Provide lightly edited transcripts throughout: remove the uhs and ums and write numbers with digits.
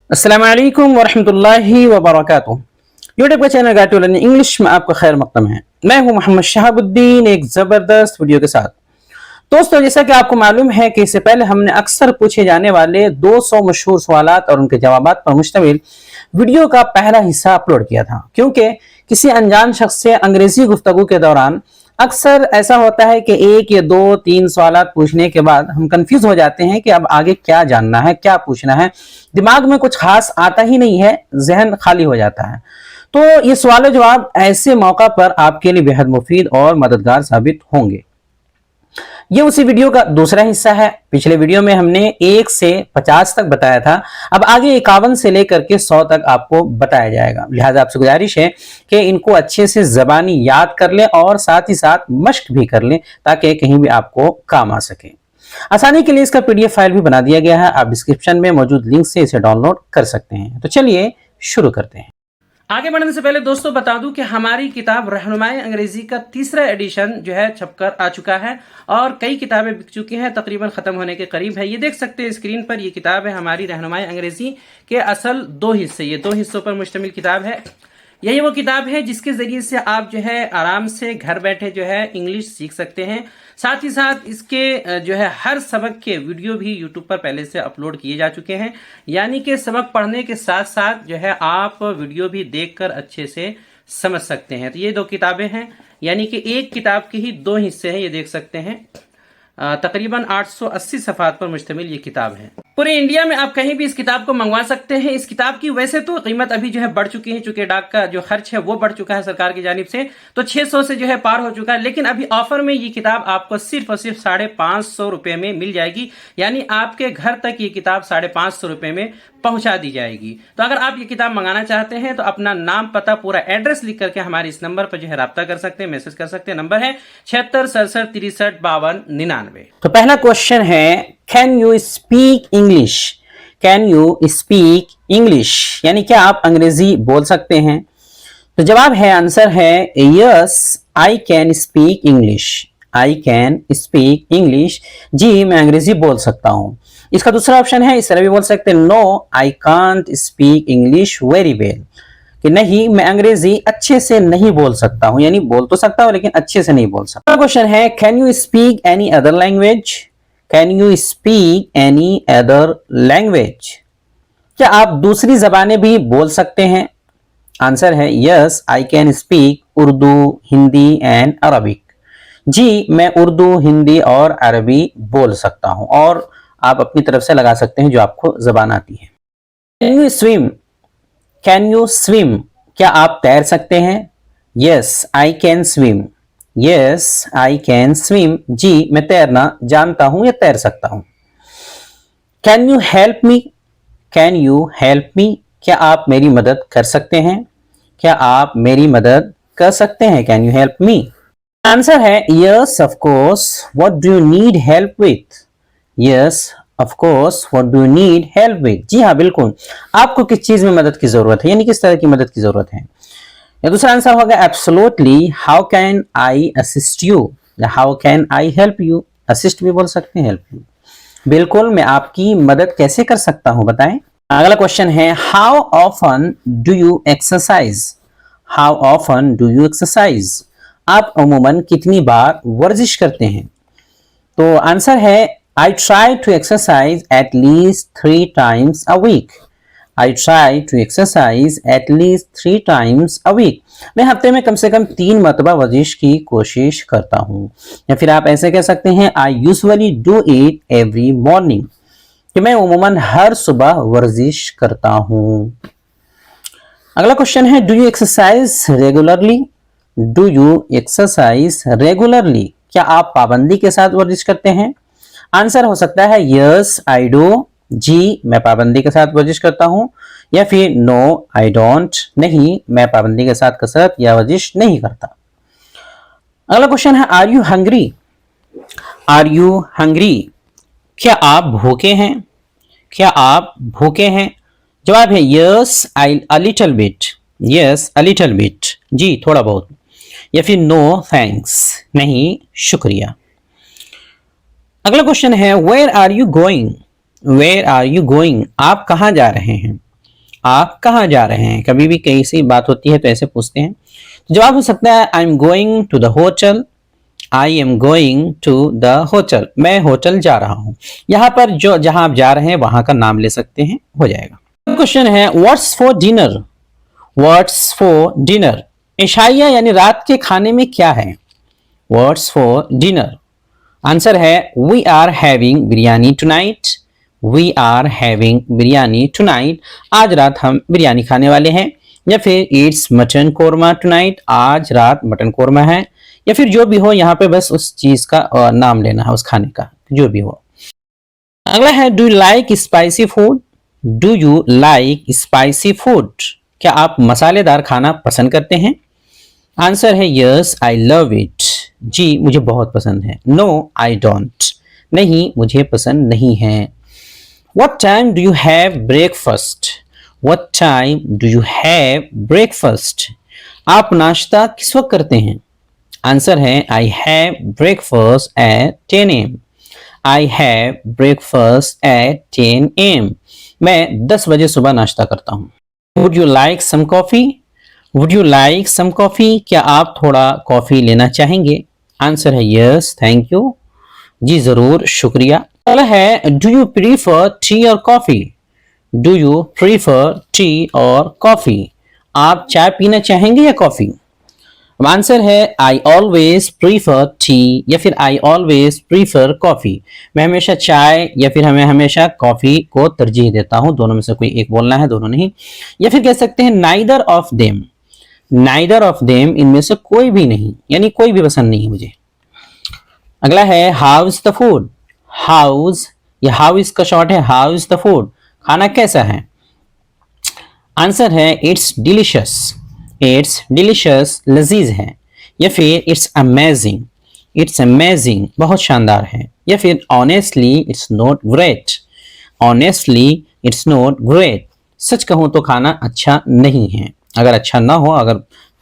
अस्सलाम वालेकुम वरहमतुल्लाहि वबरकातुहू। यूट्यूब का channel guide to learning English में आपका खैर मकदम है। मैं हूं मोहम्मद शहाबुद्दीन एक ज़बरदस्त वीडियो के साथ। दोस्तों, जैसा कि आपको मालूम है कि इससे पहले हमने अक्सर पूछे जाने वाले 200 मशहूर सवालात और उनके जवाबात पर मुश्तमिल वीडियो का पहला हिस्सा अपलोड किया था, क्योंकि किसी अनजान शख्स से अंग्रेजी गुफ्तगू के दौरान अक्सर ऐसा होता है कि एक या दो तीन सवालात पूछने के बाद हम कंफ्यूज हो जाते हैं कि अब आगे क्या जानना है, क्या पूछना है। दिमाग में कुछ खास आता ही नहीं है, जहन खाली हो जाता है। तो ये सवाल जवाब ऐसे मौका पर आपके लिए बेहद मुफीद और मददगार साबित होंगे। ये उसी वीडियो का दूसरा हिस्सा है। पिछले वीडियो में हमने 1 से 50 तक बताया था, अब आगे 51 से लेकर के 100 तक आपको बताया जाएगा। लिहाजा आपसे गुजारिश है कि इनको अच्छे से ज़बानी याद कर लें और साथ ही साथ मश्क भी कर लें, ताकि कहीं भी आपको काम आ सके। आसानी के लिए इसका पीडीएफ फाइल भी बना दिया गया है, आप डिस्क्रिप्शन में मौजूद लिंक से इसे डाउनलोड कर सकते हैं। तो चलिए शुरू करते हैं। आगे बढ़ने से पहले दोस्तों बता दूं कि हमारी किताब रहनुमाई अंग्रेजी का तीसरा एडिशन जो है छपकर आ चुका है और कई किताबें बिक चुकी हैं, तकरीबन खत्म होने के करीब है। ये देख सकते हैं स्क्रीन पर, ये किताब है हमारी रहनुमाई अंग्रेजी के असल 2 हिस्से, ये 2 हिस्सों पर मुश्तमिल किताब है। यही वो किताब है जिसके जरिए से आप जो है आराम से घर बैठे जो है इंग्लिश सीख सकते हैं। साथ ही साथ इसके जो है हर सबक के वीडियो भी यूट्यूब पर पहले से अपलोड किए जा चुके हैं, यानी कि सबक पढ़ने के साथ साथ जो है आप वीडियो भी देखकर अच्छे से समझ सकते हैं। तो ये 2 किताबें हैं, यानी कि एक किताब के ही 2 हिस्से हैं। ये देख सकते हैं तकरीबन 880 सफ़हात पर मुश्तमिल ये किताब है। पूरे इंडिया में आप कहीं भी इस किताब को मंगवा सकते हैं। इस किताब की वैसे तो कीमत अभी जो है बढ़ चुकी है, चूंकि डाक का जो खर्च है वो बढ़ चुका है सरकार की जानिब से, तो 600 से जो है पार हो चुका है। लेकिन अभी ऑफर में ये किताब आपको सिर्फ और सिर्फ 550 रुपए में मिल जाएगी, यानी आपके घर तक ये किताब 550 रुपए में पहुंचा दी जाएगी। तो अगर आप ये किताब मंगाना चाहते हैं तो अपना नाम, पता, पूरा एड्रेस लिख करके हमारे इस नंबर पर जो है राब्ता कर सकते हैं, मैसेज कर सकते हैं। नंबर है 76 67 63 52 99। तो पहला क्वेश्चन है, can you speak English? Can you speak English यानी क्या आप अंग्रेजी बोल सकते हैं? तो जवाब है, आंसर है yes I can speak English. I can speak English, जी मैं अंग्रेजी बोल सकता हूं। इसका दूसरा ऑप्शन है, इस तरह भी बोल सकते हैं, no I can't speak English very well, कि नहीं मैं अंग्रेजी अच्छे से नहीं बोल सकता हूं, यानी बोल तो सकता हूं लेकिन अच्छे से नहीं बोल सकता। क्वेश्चन है, can you speak any other language? Can you speak any other language, क्या आप दूसरी जबानें भी बोल सकते हैं? आंसर है, yes I can speak Urdu, Hindi and Arabic. जी मैं उर्दू, हिंदी और अरबी बोल सकता हूं, और आप अपनी तरफ से लगा सकते हैं जो आपको जबान आती है। Can you swim? Can you swim, क्या आप तैर सकते हैं? Yes I can swim. Yes I can swim, जी मैं तैरना जानता हूं या तैर सकता हूं। Can you help me? Can you help me, क्या आप मेरी मदद कर सकते हैं? क्या आप मेरी मदद कर सकते हैं? Can you help me? Answer है, yes of course, what do you need help with? Yes of course, what do you need help with, जी हाँ बिल्कुल, आपको किस चीज में मदद की जरूरत है, यानी किस तरह की मदद की जरूरत है। या दूसरा आंसर होगा absolutely, how can I assist you, या how can I help you. Assist भी बोल सकते हैं, हेल्प यू, बिल्कुल मैं आपकी मदद कैसे कर सकता हूं बताएं। अगला क्वेश्चन है, how often do you exercise? How often do you exercise, आप अमूमन कितनी बार वर्जिश करते हैं? तो आंसर है, I try to exercise at least 3 times a week. I try to exercise at least 3 times a week. मैं हफ्ते में कम से कम 3 मरतबा वर्जिश की कोशिश करता हूँ। या फिर आप ऐसे कह सकते हैं, I usually do it every morning, कि मैं उमूमन हर सुबह वर्जिश करता हूँ। अगला क्वेश्चन है, do you exercise regularly? Do you exercise regularly, क्या आप पाबंदी के साथ वर्जिश करते हैं? आंसर हो सकता है, यस आई डू, जी मैं पाबंदी के साथ वर्जिश करता हूं, या फिर नो आई डोंट, नहीं मैं पाबंदी के साथ कसरत या वर्जिश नहीं करता। अगला क्वेश्चन है, are you hungry? Are you hungry, क्या आप भूखे हैं? क्या आप भूखे हैं? जवाब है, yes I a little bit. Yes a little bit, जी थोड़ा बहुत, या फिर नो थैंक्स, नहीं शुक्रिया। अगला क्वेश्चन है, where are you going? Where are you going, आप कहाँ जा रहे हैं? आप कहाँ जा रहे हैं? कभी भी कैसी बात होती है तो ऐसे पूछते हैं। तो जवाब हो सकता है I am going to the hotel, I am going to the hotel, मैं होटल जा रहा हूँ। यहाँ पर जो जहाँ आप जा रहे हैं वहां का नाम ले सकते हैं, हो जाएगा। क्वेश्चन है what's for dinner, what's for dinner, इशाइया यानी रात के खाने में क्या है? व्हाट्स फॉर डिनर, आंसर है we are having biryani tonight, we are having biryani tonight, आज रात हम बिरयानी खाने वाले हैं। या फिर इट्स मटन कोरमा टुनाइट, आज रात मटन कोरमा है। या फिर जो भी हो, यहाँ पे बस उस चीज का नाम लेना है, उस खाने का, जो भी हो। अगला है do you like spicy food, do you like spicy food, क्या आप मसालेदार खाना पसंद करते हैं? आंसर है यस आई लव इट, जी मुझे बहुत पसंद है। नो आई डोंट, नहीं मुझे पसंद नहीं है। What time do you have breakfast, what time do you have breakfast, आप नाश्ता किस वक्त करते हैं? आंसर है I have breakfast at 10 AM, I have breakfast at 10 AM, मैं 10 बजे सुबह नाश्ता करता हूँ। Would you like some coffee, would you like some coffee, क्या आप थोड़ा कॉफी लेना चाहेंगे? आंसर है यस थैंक यू, जी जरूर शुक्रिया। अगला है डू यू प्रीफर टी और coffee, do you prefer T और कॉफी, आप चाय पीना चाहेंगे या कॉफी? आंसर है आई ऑलवेज प्रीफर टी या फिर आई ऑलवेज प्रीफर कॉफी, मैं हमेशा चाय या फिर हमें हमेशा कॉफी को तरजीह देता हूं, दोनों में से कोई एक बोलना है, दोनों नहीं। या फिर कह सकते हैं neither of them, neither of them, इनमें से कोई भी नहीं, यानी कोई भी पसंद नहीं है मुझे। अगला है how is the food, how's, ये हाउ इज का शॉर्ट है, हाउ इज द फूड, खाना कैसा है? आंसर है इट्स डिलीशियस, इट्स डिलीशियस, लजीज है। या फिर इट्स अमेजिंग, इट्स अमेजिंग, बहुत शानदार है। या फिर honestly it's not great, honestly it's not great, सच कहूं तो खाना अच्छा नहीं है। अगर अच्छा ना हो, अगर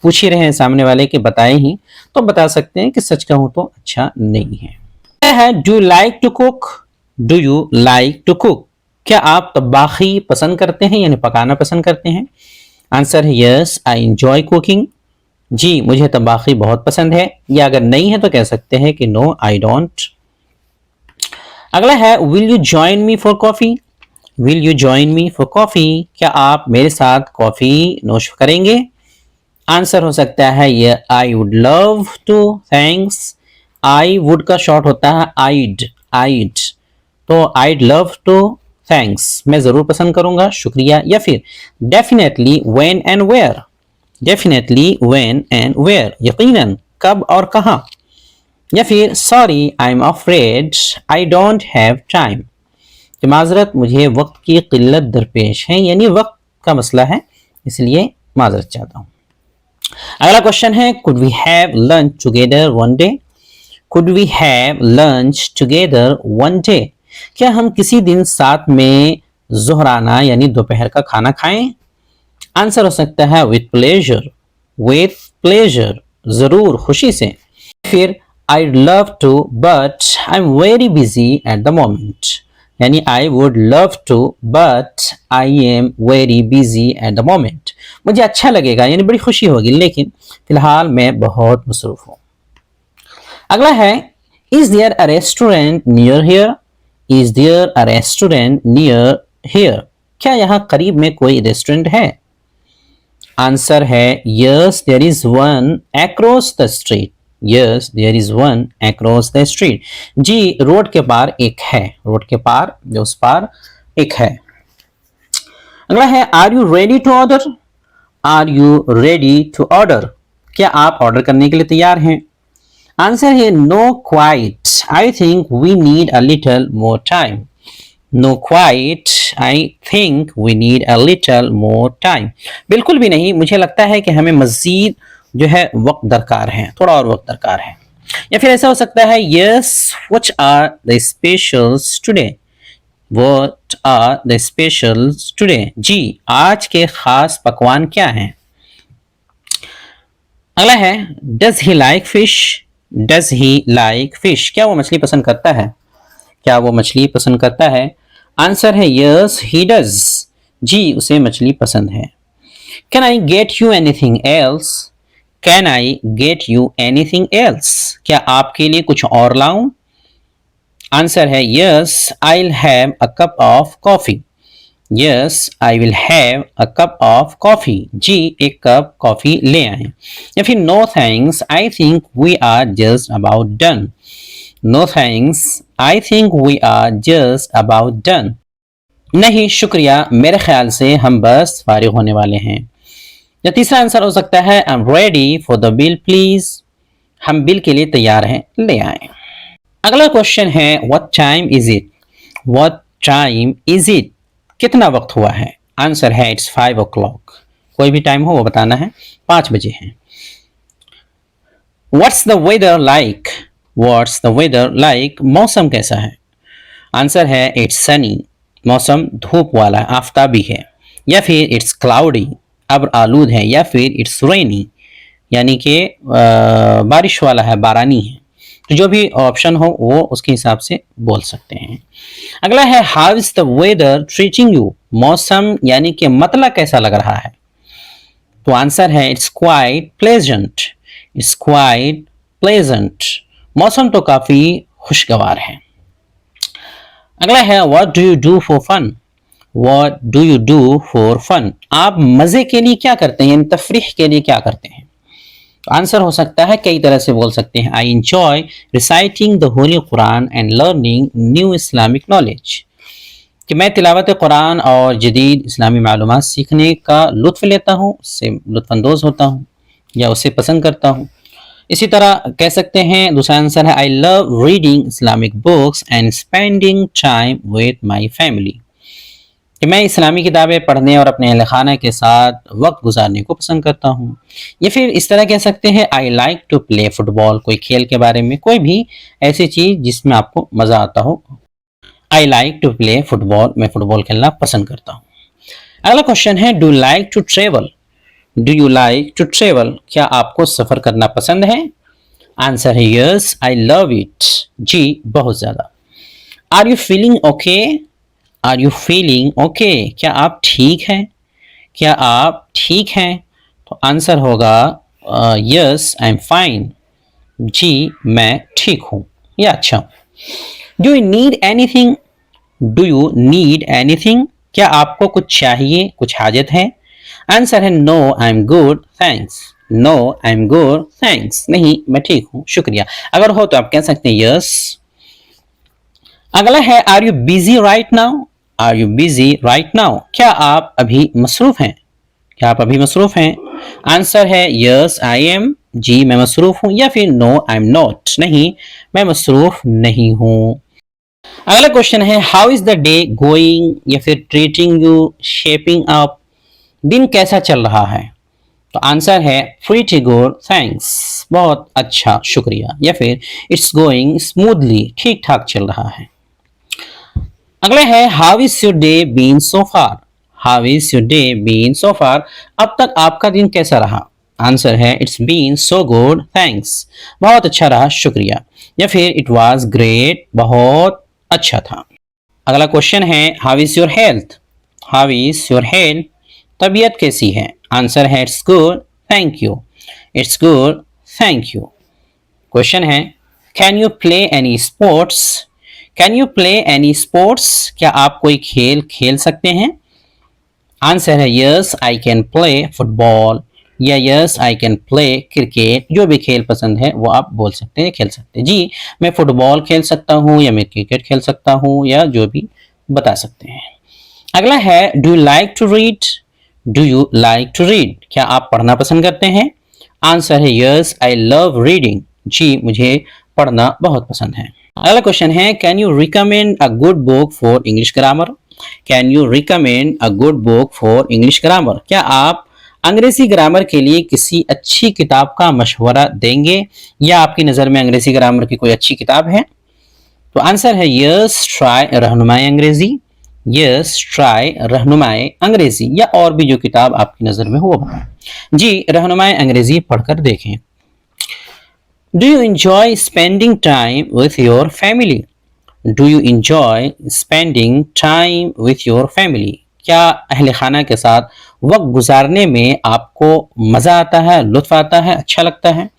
पूछ ही रहे हैं सामने वाले के बताए ही, तो बता सकते हैं कि सच कहूं तो अच्छा नहीं है। Do like to cook, do you like to cook, क्या आप तबाखी पसंद करते हैं यानी पकाना पसंद करते हैं? आंसर है यस आई एंजॉय कुकिंग, जी मुझे तबाखी बहुत पसंद है। या अगर नहीं है तो कह सकते हैं कि नो आई डोंट। अगला है will you join me for coffee, will you join me for coffee, क्या आप मेरे साथ कॉफी नोश करेंगे? आंसर हो सकता है ये I would love to, thanks, I would का शॉर्ट होता है आइड, आइड, तो आइड लव टू, थैंक्स, मैं जरूर पसंद करूंगा, शुक्रिया। या फिर definitely when and where, definitely when and where, यकीनन कब और कहां। या फिर sorry I am afraid I don't have time, माजरत मुझे वक्त की किल्लत दरपेश है, यानी वक्त का मसला है इसलिए माजरत चाहता हूं। अगला क्वेश्चन है could we have lunch together one day, could we have lunch together one day, क्या हम किसी दिन साथ में जोहराना यानी दोपहर का खाना खाएं? आंसर हो सकता है विथ प्लेजर, विथ प्लेजर, जरूर खुशी से। फिर I love to but I am very busy at the moment, यानी I would love to but I am very busy at the moment, मुझे अच्छा लगेगा यानी बड़ी खुशी होगी लेकिन फिलहाल मैं बहुत मसरूफ हूं। अगला है is there a restaurant near here, is there a restaurant near here, क्या यहाँ करीब में कोई रेस्टोरेंट है? आंसर है yes there is one across the street, yes there is one across the street, जी रोड के पार एक है, रोड के पार जो उस पार एक है। अगला है are you ready to order, are you ready to order, क्या आप ऑर्डर करने के लिए तैयार हैं? आंसर है no quite I think we need a little more time, no quite I think we need a little more time, बिल्कुल भी नहीं, मुझे लगता है कि हमें मजीद जो है वक्त दरकार है, थोड़ा और वक्त दरकार है। या फिर ऐसा हो सकता है yes what are the specials today, what are the specials today, जी आज के खास पकवान क्या हैं? अगला है does he like fish, does he like fish, क्या वो मछली पसंद करता है? क्या वो मछली पसंद करता है? आंसर है यस ही डज, जी उसे मछली पसंद है। Can I get you anything else? Can I get you anything else? क्या आपके लिए कुछ और लाऊं? आंसर है yes I will have a cup of coffee. Yes I will have a cup of coffee. जी एक कप कॉफी ले आए। या फिर no thanks I think we are just about done. No thanks I think we are just about done. नहीं शुक्रिया मेरे ख्याल से हम बस फारिग होने वाले हैं। या तीसरा आंसर हो सकता है I am ready for the bill please. हम बिल के लिए तैयार हैं, ले आए। अगला क्वेश्चन है what time is it? What time is it? कितना वक्त हुआ है? आंसर है इट्स 5 o'clock। कोई भी टाइम हो वो बताना है, 5 बजे हैं। What's the weather like? What's the weather like? मौसम कैसा है? आंसर है इट्स सनी। मौसम धूप वाला है, आफताबी है। या फिर इट्स क्लाउडी, अब्र आलूद है। या फिर इट्स रेनी, यानी कि बारिश वाला है, बारानी है। तो जो भी ऑप्शन हो वो उसके हिसाब से बोल सकते हैं। अगला है how is the weather treating you? मौसम यानी कि मतला कैसा लग रहा है? तो आंसर है it's quite pleasant. It's quite pleasant. मौसम तो काफी खुशगवार है। अगला है what do you do for fun? What do you do for fun? आप मजे के लिए क्या करते हैं, तफरीह के लिए क्या करते हैं? तो आंसर हो सकता है कई तरह से बोल सकते हैं। I enjoy reciting the holy Quran and learning new Islamic knowledge. कि मैं तिलावत कुरान और जदीद इस्लामी मालूमात सीखने का लुत्फ लेता हूँ, उससे लुत्फानंदोज होता हूँ या उसे पसंद करता हूँ। इसी तरह कह सकते हैं दूसरा आंसर है आई love reading Islamic books and spending time with my family. कि मैं इस्लामी किताबें पढ़ने और अपने अहल खाना के साथ वक्त गुजारने को पसंद करता हूँ। या फिर इस तरह कह सकते हैं I like to play football, कोई खेल के बारे में, कोई भी ऐसी चीज जिसमें आपको मजा आता हो। I like to play football, मैं फुटबॉल खेलना पसंद करता हूँ। अगला क्वेश्चन है do like to travel? Do you like to travel? क्या आपको सफर करना पसंद है? आंसर है यस आई लव इट। जी बहुत ज्यादा। Are you feeling okay? Are you feeling okay? क्या आप ठीक हैं? क्या आप ठीक हैं? तो आंसर होगा यस आई एम फाइन। जी मैं ठीक हूं या अच्छा हूं। Do you need anything? Do you need anything? क्या आपको कुछ चाहिए, कुछ हाजत है? आंसर है no I am good thanks. No I am good thanks. नहीं मैं ठीक हूं शुक्रिया। अगर हो तो आप कह सकते हैं यस। अगला है are you busy right now? Are you busy right now? क्या आप अभी मसरूफ हैं? क्या आप अभी मसरूफ हैं? आंसर है यस आई एम। जी मैं मसरूफ हूं। या फिर नो आई एम नॉट, नहीं मैं मसरूफ नहीं हूं। अगला क्वेश्चन है how is the day going? या फिर ट्रीटिंग यू, शेपिंग अप? दिन कैसा चल रहा है? तो आंसर है प्रीटी गुड थैंक्स, बहुत अच्छा शुक्रिया। या फिर इट्स गोइंग स्मूथली, ठीक ठाक चल रहा है। अगला है how is your day been so far? How is your day been so far? अब तक आपका दिन कैसा रहा? आंसर है it's been so good thanks, बहुत अच्छा रहा शुक्रिया। या फिर इट वाज ग्रेट, बहुत अच्छा था। अगला क्वेश्चन है how is your health? How is your health? तबीयत कैसी है? आंसर है it's good thank you. It's good thank you. Question है can you play any sports? Can you play any sports? क्या आप कोई खेल खेल सकते हैं? आंसर है yes I can play football या yes I can play cricket. जो भी खेल पसंद है वो आप बोल सकते हैं, खेल सकते हैं। जी मैं फुटबॉल खेल सकता हूँ या मैं क्रिकेट खेल सकता हूँ या जो भी बता सकते हैं। अगला है do you like to read? Do you like to read? क्या आप पढ़ना पसंद करते हैं? आंसर है यस आई लव रीडिंग। जी मुझे पढ़ना बहुत पसंद है। अगला क्वेश्चन है can you recommend a good book for English grammar? Can you recommend a good book for English grammar? क्या आप अंग्रेजी ग्रामर के लिए किसी अच्छी किताब का मशवरा देंगे या आपकी नज़र में अंग्रेजी ग्रामर की कोई अच्छी किताब है? तो आंसर है यस ट्राई रहनुमाई अंग्रेजी। यस ट्राई रहनुमाई अंग्रेजी या और भी जो किताब आपकी नज़र में हो वो बताएं। जी रहनुमाई अंग्रेजी पढ़कर देखें। Do you enjoy spending time with your family? Do you enjoy spending time with your family? क्या अहले खाना के साथ वक्त गुजारने में आपको मज़ा आता है, लुत्फ आता है, अच्छा लगता है?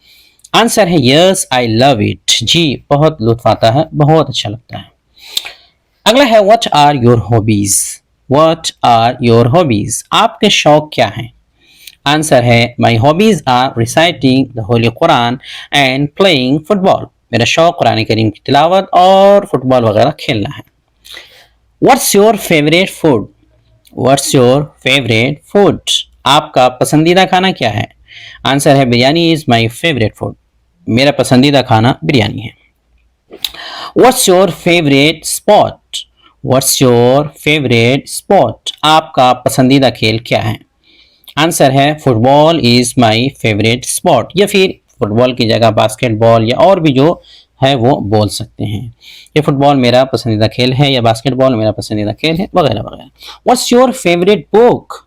आंसर है यस आई लव इट। जी बहुत लुत्फ आता है, बहुत अच्छा लगता है। अगला है what are your hobbies. What are your hobbies, आपके शौक क्या हैं? आंसर है my hobbies are reciting the holy Quran and playing football. मेरा शौक कुरान करीम की तिलावत और फुटबॉल वगैरह खेलना है। What's your favourite food. What's your favourite food, आपका पसंदीदा खाना क्या है? आंसर है biryani is my favourite food. मेरा पसंदीदा खाना बिरयानी है। What's your favourite sport. What's your favourite sport, आपका पसंदीदा खेल क्या है? आंसर है football is my favourite sport, या फिर फुटबॉल की जगह बास्केटबॉल या और भी जो है वो बोल सकते हैं। ये फुटबॉल मेरा पसंदीदा खेल है या बास्केटबॉल मेरा पसंदीदा खेल है, वगैरह वगैरह। What's your favourite book.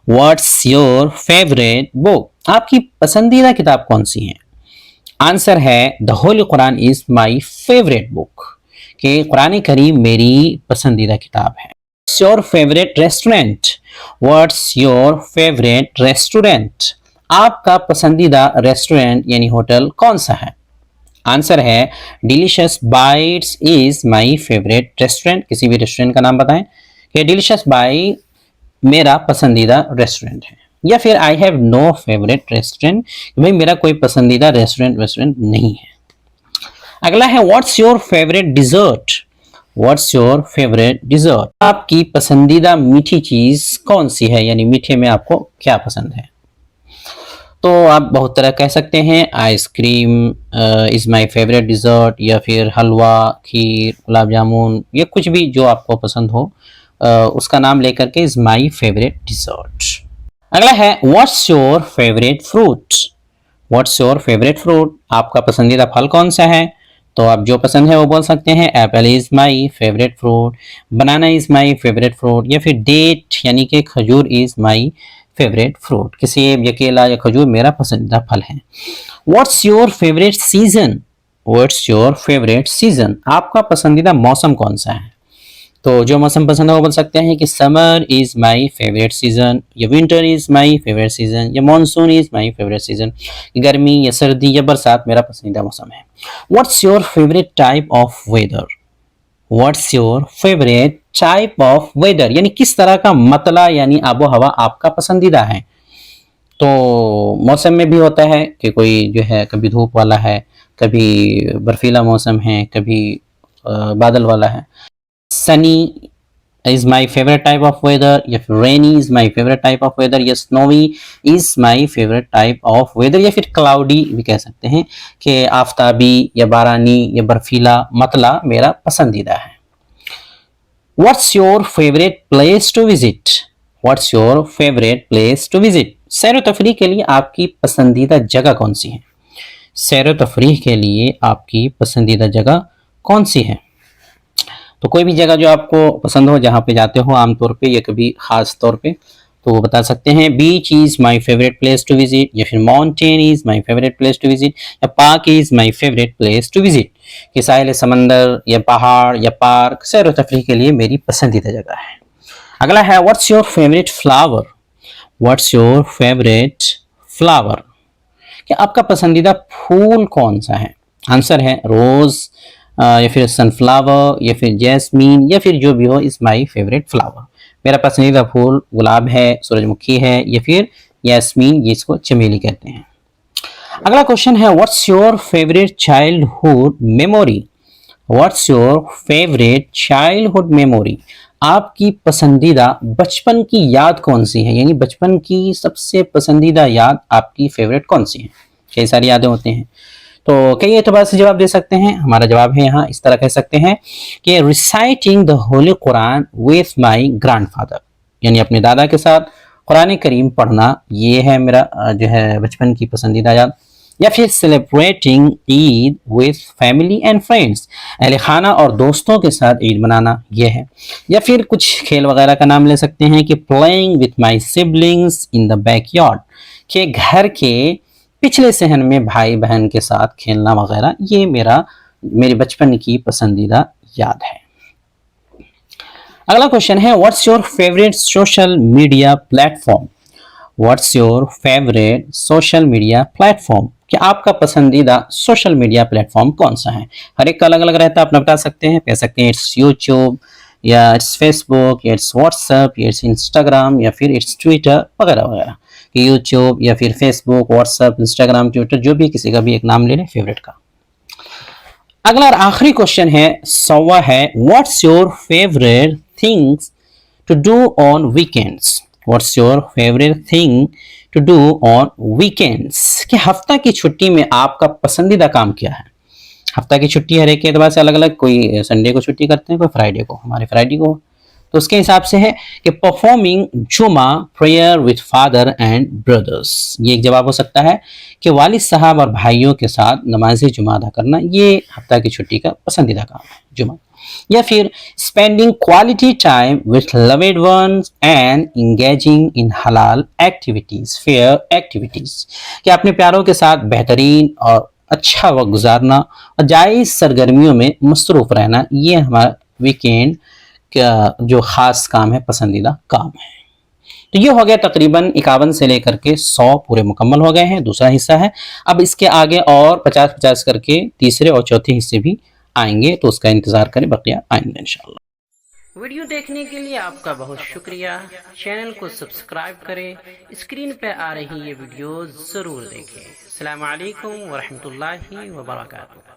What's your favourite book, आपकी पसंदीदा किताब कौन सी है? आंसर है the holy Quran is my favourite book, कि कुरान करीम मेरी पसंदीदा किताब है। What's your favourite restaurant. What's your favourite restaurant, आपका पसंदीदा रेस्टोरेंट यानी होटल कौन सा है? आंसर है delicious bytes is my favourite restaurant. किसी भी रेस्टोरेंट का नाम बताएं कि डिलीशियस बाइट मेरा पसंदीदा रेस्टोरेंट है, या फिर I have no favourite restaurant, भाई मेरा कोई पसंदीदा रेस्टोरेंट नहीं है। अगला है what's your favourite dessert. What's your favourite dessert, आपकी पसंदीदा मीठी चीज कौन सी है, यानी मीठे में आपको क्या पसंद है? तो आप बहुत तरह कह सकते हैं, ice cream is my favourite dessert, या फिर हलवा, खीर, गुलाब जामुन, या कुछ भी जो आपको पसंद हो उसका नाम लेकर के इज़ माई फेवरेट डिज़र्ट। अगला है what's your favourite fruit. What's your favourite fruit, आपका पसंदीदा फल कौन सा है? तो आप जो पसंद है वो बोल सकते हैं, Apple is my favourite fruit, banana is my favourite fruit, या फिर डेट यानी कि खजूर इज़ माई फेवरेट फ्रूट, कि सेब या केला या खजूर मेरा पसंदीदा फल है। What's your favourite season. What's your favourite season, आपका पसंदीदा मौसम कौन सा है? तो जो मौसम पसंद है वो बोल सकते हैं कि summer is my favourite season, या winter is my favourite season, या monsoon is my favourite season, गर्मी या सर्दी या बरसात मेरा पसंदीदा मौसम है। What's your favourite type of weather. What's your favourite type of weather, यानी किस तरह का मतला यानी आबो हवा आपका पसंदीदा है? तो मौसम में भी होता है कि कोई जो है कभी धूप वाला है, कभी बर्फीला मौसम है, कभी बादल वाला है। Sunny is my favourite type of weather, या फिर rainy is my favourite type of weather, या snowy is my favourite type of weather, या फिर क्लाउडी भी कह सकते हैं कि आफ्ताबी या बारानी या बर्फीला मतला मेरा पसंदीदा है। What's your favourite place to visit. What's your favourite place to visit, सैर तफरीह के लिए आपकी पसंदीदा जगह कौन सी है? सैर तफरीह के लिए आपकी पसंदीदा जगह कौन सी है? तो कोई भी जगह जो आपको पसंद हो, जहाँ पे जाते हो आमतौर पे या कभी ख़ास तौर पे, तो वो बता सकते हैं। Beach is my favourite place to visit, या फिर mountain is my favourite place to visit, या park is my favourite place to visit, कि साहिल समंदर या पहाड़ या पार्क सैर तफरीह के लिए मेरी पसंदीदा जगह है। अगला है what's your favourite flower. What's your favourite flower, कि आपका पसंदीदा फूल कौन सा है? आंसर है रोज़, या फिर सनफ्लावर, या फिर जैस्मीन, या फिर जो भी हो इज़ माई फेवरेट फ्लावर। मेरा पसंदीदा फूल गुलाब है, सूरजमुखी है, या फिर यास्मीन जिसको चमेली कहते हैं। अगला क्वेश्चन है what's your favourite childhood memory. What's your favourite childhood memory, आपकी पसंदीदा बचपन की याद कौन सी है, यानी बचपन की सबसे पसंदीदा याद आपकी फेवरेट कौन सी है? कई सारी यादें होती हैं, तो कई एतबार से जवाब दे सकते हैं। हमारा जवाब है यहाँ इस तरह कह सकते हैं कि reciting the holy Quran with my grandfather, यानी अपने दादा के साथ कुरान करीम पढ़ना, ये है मेरा जो है बचपन की पसंदीदा याद। या फिर celebrating Eid with family and friends, अहले खाना और दोस्तों के साथ ईद मनाना, ये है। या फिर कुछ खेल वगैरह का नाम ले सकते हैं कि playing with my siblings in the backyard, के घर के पिछले सहन में भाई बहन के साथ खेलना वगैरह, ये मेरी बचपन की पसंदीदा याद है। अगला क्वेश्चन है what's your favourite social media platform. What's your favourite social media platform, कि आपका पसंदीदा सोशल मीडिया प्लेटफॉर्म कौन सा है। हर एक का अलग अलग रहता है, अपना बता सकते हैं, कह सकते हैं इट्स यूट्यूब या इट्स फेसबुक या इट्स व्हाट्सएप या इट्स इंस्टाग्राम या फिर इट्स ट्विटर वगैरह वगैरह। कि यूट्यूब या फिर फेसबुक, व्हाट्सएप, इंस्टाग्राम, ट्विटर, जो भी किसी का भी एक नाम ले लें फेवरेट का। अगला और आखिरी क्वेश्चन है, सवा है, what's your favourite things to do on weekends. What's your favourite thing to do on weekends, कि हफ्ता की छुट्टी में आपका पसंदीदा काम क्या है। हफ्ता की छुट्टी हर एक के एतबार से अलग अलग, कोई संडे को छुट्टी करते हैं, कोई फ्राइडे को, हमारे फ्राइडे को, तो उसके हिसाब से है कि परफॉर्मिंग जुमा prayer with father and brothers. ये एक जवाब हो सकता है कि वालिद साहब और भाइयों के साथ नमाज जुमा अदा करना, ये हफ्ता की छुट्टी का पसंदीदा काम है जुमा। या फिर spending quality time with loved ones and engaging इन हलाल एक्टिविटीज, फेयर एक्टिविटीज, कि अपने प्यारों के साथ बेहतरीन और अच्छा वक्त गुजारना और जायज सरगर्मियों में मसरूफ रहना, ये हमारा वीकेंड का जो खास काम है, पसंदीदा काम है। तो ये हो गया तकरीबन 51 से लेकर के 100 पूरे मुकम्मल हो गए हैं, दूसरा हिस्सा है। अब इसके आगे और 50-50 करके तीसरे और चौथे हिस्से भी आएंगे, तो उसका इंतजार करें, बकिया आएंगे इंशाल्लाह। वीडियो देखने के लिए आपका बहुत शुक्रिया। चैनल को सब्सक्राइब करें, स्क्रीन पे आ रही ये वीडियो जरूर देखें। अस्सलाम वालेकुम व रहमतुल्लाहि व बरकातुहू।